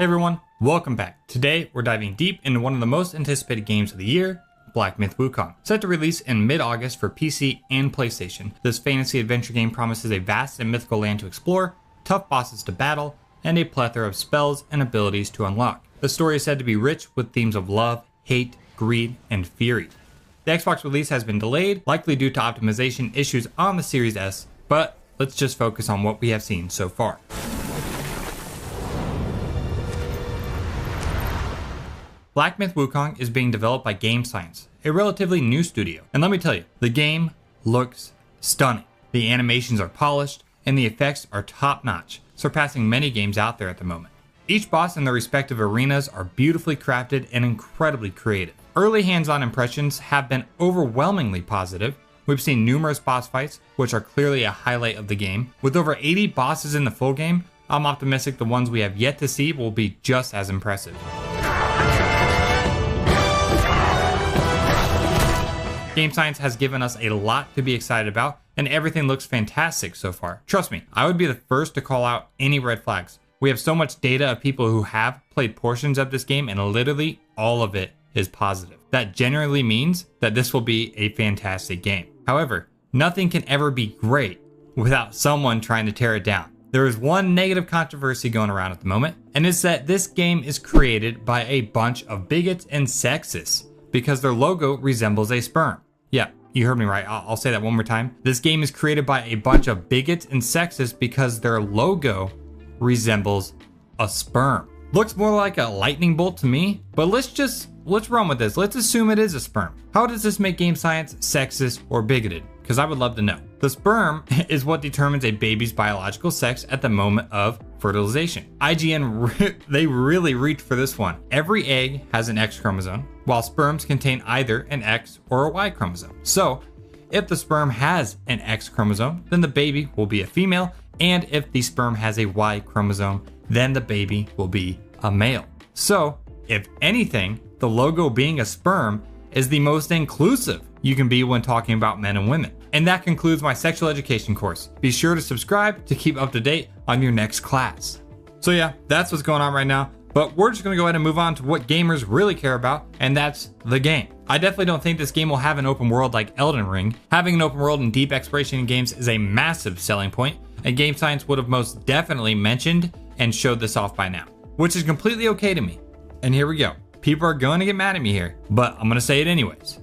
Hey everyone, welcome back. Today we're diving deep into one of the most anticipated games of the year, Black Myth: Wukong. Set to release in mid-August for PC and PlayStation, this fantasy adventure game promises a vast and mythical land to explore, tough bosses to battle, and a plethora of spells and abilities to unlock. The story is said to be rich with themes of love, hate, greed, and fury. The Xbox release has been delayed, likely due to optimization issues on the Series S, but let's just focus on what we have seen so far. Black Myth: Wukong is being developed by Game Science, a relatively new studio. And let me tell you, the game looks stunning. The animations are polished, and the effects are top-notch, surpassing many games out there at the moment. Each boss in their respective arenas are beautifully crafted and incredibly creative. Early hands-on impressions have been overwhelmingly positive. We've seen numerous boss fights, which are clearly a highlight of the game. With over 80 bosses in the full game, I'm optimistic the ones we have yet to see will be just as impressive. Game Science has given us a lot to be excited about, and everything looks fantastic so far. Trust me, I would be the first to call out any red flags. We have so much data of people who have played portions of this game, and literally all of it is positive. That generally means that this will be a fantastic game. However, nothing can ever be great without someone trying to tear it down. There is one negative controversy going around at the moment, and it's that this game is created by a bunch of bigots and sexists because their logo resembles a sperm. Yeah, you heard me right. I'll say that one more time. This game is created by a bunch of bigots and sexists because their logo resembles a sperm. Looks more like a lightning bolt to me, but let's run with this. Let's assume it is a sperm. How does this make Game Science sexist or bigoted? Because I would love to know. The sperm is what determines a baby's biological sex at the moment of fertilization. IGN, they really reached for this one. Every egg has an X chromosome, while sperms contain either an X or a Y chromosome. So, if the sperm has an X chromosome, then the baby will be a female, and if the sperm has a Y chromosome, then the baby will be a male. So, if anything, the logo being a sperm is the most inclusive you can be when talking about men and women. And that concludes my sexual education course. Be sure to subscribe to keep up to date on your next class. So yeah, that's what's going on right now. But we're just gonna go ahead and move on to what gamers really care about, and that's the game. I definitely don't think this game will have an open world like Elden Ring. Having an open world and deep exploration in games is a massive selling point, and Game Science would have most definitely mentioned and showed this off by now, which is completely okay to me. And here we go. People are going to get mad at me here, but I'm gonna say it anyways.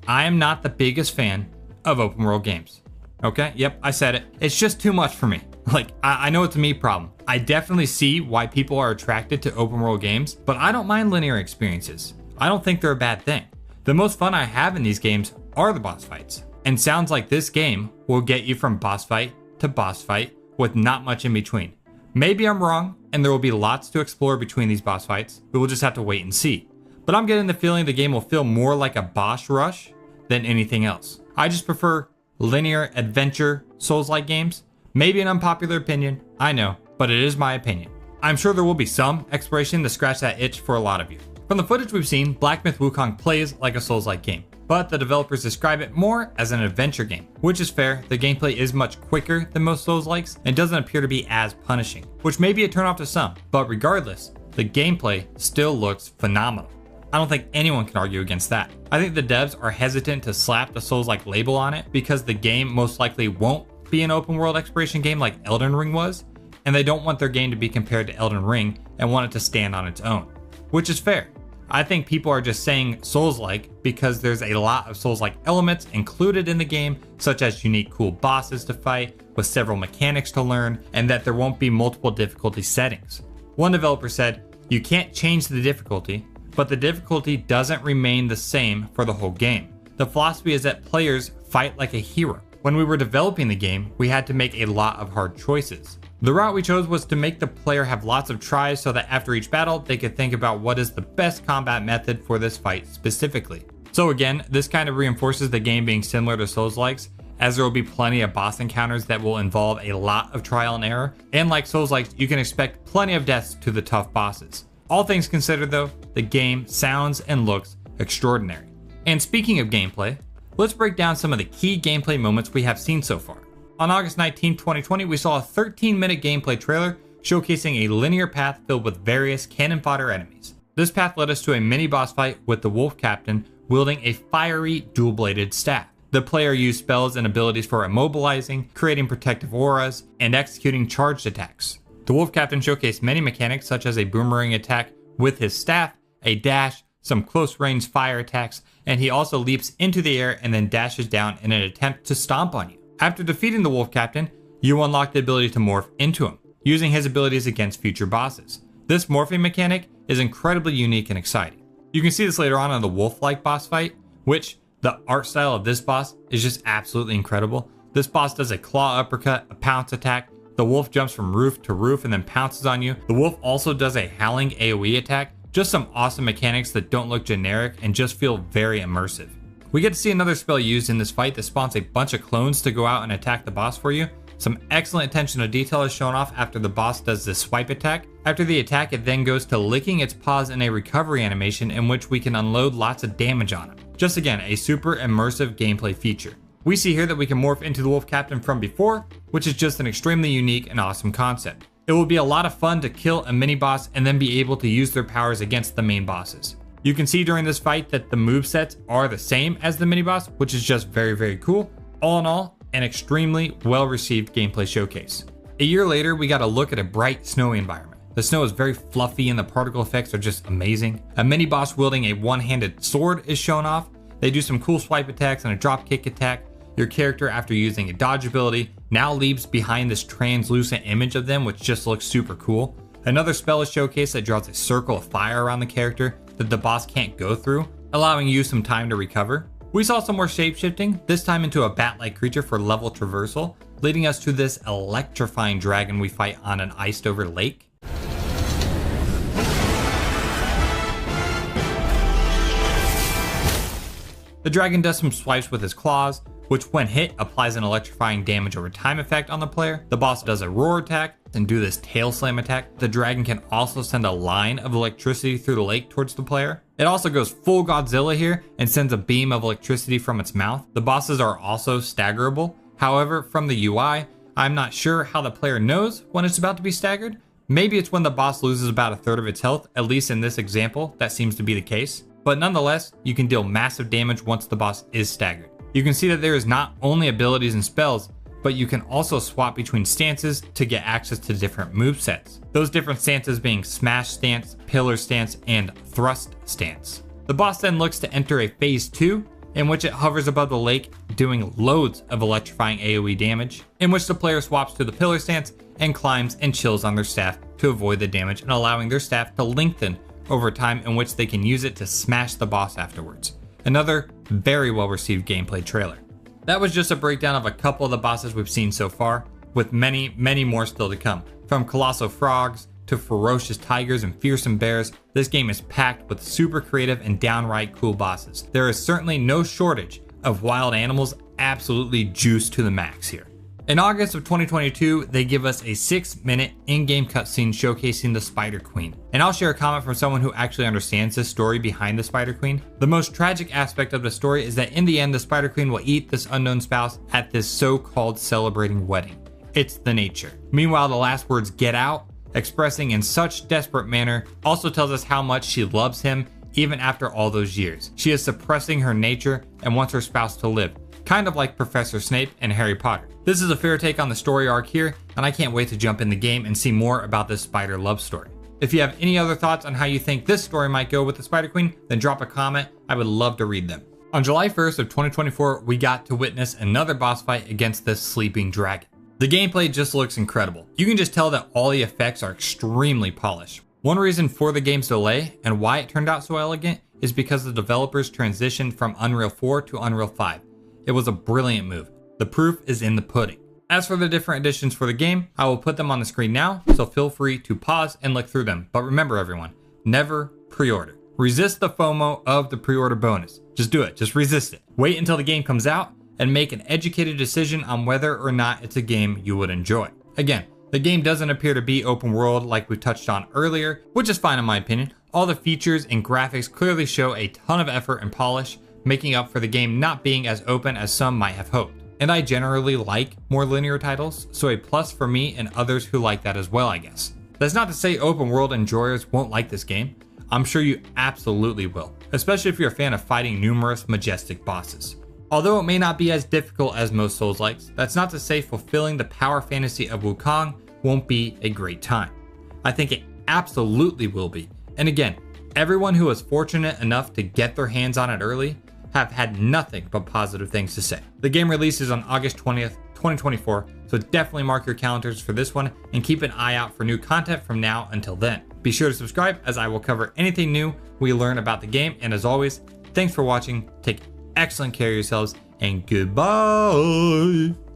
I am not the biggest fan of open world games. Okay, yep, I said it. It's just too much for me. Like, I know it's a me problem. I definitely see why people are attracted to open world games, but I don't mind linear experiences. I don't think they're a bad thing. The most fun I have in these games are the boss fights. And sounds like this game will get you from boss fight to boss fight with not much in between. Maybe I'm wrong, and there will be lots to explore between these boss fights. We will just have to wait and see. But I'm getting the feeling the game will feel more like a boss rush than anything else. I just prefer linear adventure Souls-like games. Maybe an unpopular opinion, I know, but it is my opinion. I'm sure there will be some exploration to scratch that itch for a lot of you. From the footage we've seen, Black Myth: Wukong plays like a Souls-like game, but the developers describe it more as an adventure game, which is fair. The gameplay is much quicker than most Souls-likes and doesn't appear to be as punishing, which may be a turnoff to some, but regardless, the gameplay still looks phenomenal. I don't think anyone can argue against that. I think the devs are hesitant to slap the Souls-like label on it because the game most likely won't be an open world exploration game like Elden Ring was, and they don't want their game to be compared to Elden Ring and want it to stand on its own, which is fair. I think people are just saying Souls-like because there's a lot of Souls-like elements included in the game, such as unique cool bosses to fight with several mechanics to learn, and that there won't be multiple difficulty settings. One developer said, "You can't change the difficulty, but the difficulty doesn't remain the same for the whole game. The philosophy is that players fight like a hero. When we were developing the game, we had to make a lot of hard choices. The route we chose was to make the player have lots of tries so that after each battle, they could think about what is the best combat method for this fight specifically." So again, this kind of reinforces the game being similar to Souls-likes, as there will be plenty of boss encounters that will involve a lot of trial and error, and like Souls-likes, you can expect plenty of deaths to the tough bosses. All things considered though, the game sounds and looks extraordinary. And speaking of gameplay, let's break down some of the key gameplay moments we have seen so far. On August 19, 2020, we saw a 13-minute gameplay trailer showcasing a linear path filled with various cannon fodder enemies. This path led us to a mini boss fight with the Wolf Captain wielding a fiery dual-bladed staff. The player used spells and abilities for immobilizing, creating protective auras, and executing charged attacks. The Wolf Captain showcased many mechanics such as a boomerang attack with his staff, a dash, some close-range fire attacks, and he also leaps into the air and then dashes down in an attempt to stomp on you. After defeating the Wolf Captain, you unlock the ability to morph into him, using his abilities against future bosses. This morphing mechanic is incredibly unique and exciting. You can see this later on in the wolf-like boss fight, which the art style of this boss is just absolutely incredible. This boss does a claw uppercut, a pounce attack. The wolf jumps from roof to roof and then pounces on you. The wolf also does a howling AoE attack. Just some awesome mechanics that don't look generic and just feel very immersive. We get to see another spell used in this fight that spawns a bunch of clones to go out and attack the boss for you. Some excellent attention to detail is shown off after the boss does this swipe attack. After the attack, it then goes to licking its paws in a recovery animation in which we can unload lots of damage on him. Just again, a super immersive gameplay feature. We see here that we can morph into the Wolf Captain from before, which is just an extremely unique and awesome concept. It will be a lot of fun to kill a mini boss and then be able to use their powers against the main bosses. You can see during this fight that the movesets are the same as the mini boss, which is just very, very cool. All in all, an extremely well-received gameplay showcase. A year later, we got a look at a bright, snowy environment. The snow is very fluffy and the particle effects are just amazing. A mini boss wielding a one-handed sword is shown off. They do some cool swipe attacks and a drop kick attack. Your character, after using a dodge ability, now leaves behind this translucent image of them, which just looks super cool. Another spell is showcased that draws a circle of fire around the character that the boss can't go through, allowing you some time to recover. We saw some more shapeshifting, this time into a bat-like creature for level traversal, leading us to this electrifying dragon we fight on an iced over lake. The dragon does some swipes with his claws, which when hit applies an electrifying damage over time effect on the player. The boss does a roar attack and do this tail slam attack. The dragon can also send a line of electricity through the lake towards the player. It also goes full Godzilla here and sends a beam of electricity from its mouth. The bosses are also staggerable. However, from the UI, I'm not sure how the player knows when it's about to be staggered. Maybe it's when the boss loses about a third of its health, at least in this example, that seems to be the case. But nonetheless, you can deal massive damage once the boss is staggered. You can see that there is not only abilities and spells, but you can also swap between stances to get access to different movesets. Those different stances being Smash Stance, Pillar Stance, and Thrust Stance. The boss then looks to enter a phase 2, in which it hovers above the lake, doing loads of electrifying AoE damage, in which the player swaps to the Pillar Stance and climbs and chills on their staff to avoid the damage and allowing their staff to lengthen over time, in which they can use it to smash the boss afterwards. Another very well received gameplay trailer. That was just a breakdown of a couple of the bosses we've seen so far, with many, many more still to come. From colossal frogs to ferocious tigers and fearsome bears, this game is packed with super creative and downright cool bosses. There is certainly no shortage of wild animals absolutely juiced to the max here. In August of 2022, they give us a 6-minute in-game cutscene showcasing the Spider Queen. And I'll share a comment from someone who actually understands the story behind the Spider Queen. The most tragic aspect of the story is that in the end, the Spider Queen will eat this unknown spouse at this so-called celebrating wedding. It's the nature. Meanwhile, the last words "get out," expressing in such desperate manner, also tells us how much she loves him even after all those years. She is suppressing her nature and wants her spouse to live, kind of like Professor Snape and Harry Potter. This is a fair take on the story arc here, and I can't wait to jump in the game and see more about this spider love story. If you have any other thoughts on how you think this story might go with the Spider Queen, then drop a comment. I would love to read them. On July 1st of 2024, we got to witness another boss fight against this sleeping dragon. The gameplay just looks incredible. You can just tell that all the effects are extremely polished. One reason for the game's delay and why it turned out so elegant is because the developers transitioned from Unreal 4 to Unreal 5. It was a brilliant move. The proof is in the pudding. As for the different editions for the game, I will put them on the screen now, so feel free to pause and look through them. But remember everyone, never pre-order. Resist the FOMO of the pre-order bonus. Just do it, just resist it. Wait until the game comes out and make an educated decision on whether or not it's a game you would enjoy. Again, the game doesn't appear to be open world like we touched on earlier, which is fine in my opinion. All the features and graphics clearly show a ton of effort and polish, making up for the game not being as open as some might have hoped. and I generally like more linear titles, so a plus for me and others who like that as well, I guess. That's not to say open world enjoyers won't like this game. I'm sure you absolutely will, especially if you're a fan of fighting numerous majestic bosses. Although it may not be as difficult as most Souls-likes, that's not to say fulfilling the power fantasy of Wukong won't be a great time. I think it absolutely will be. And again, everyone who was fortunate enough to get their hands on it early have had nothing but positive things to say. The game releases on August 20th, 2024, so definitely mark your calendars for this one and keep an eye out for new content from now until then. Be sure to subscribe as I will cover anything new we learn about the game, and as always, thanks for watching, take excellent care of yourselves, and goodbye!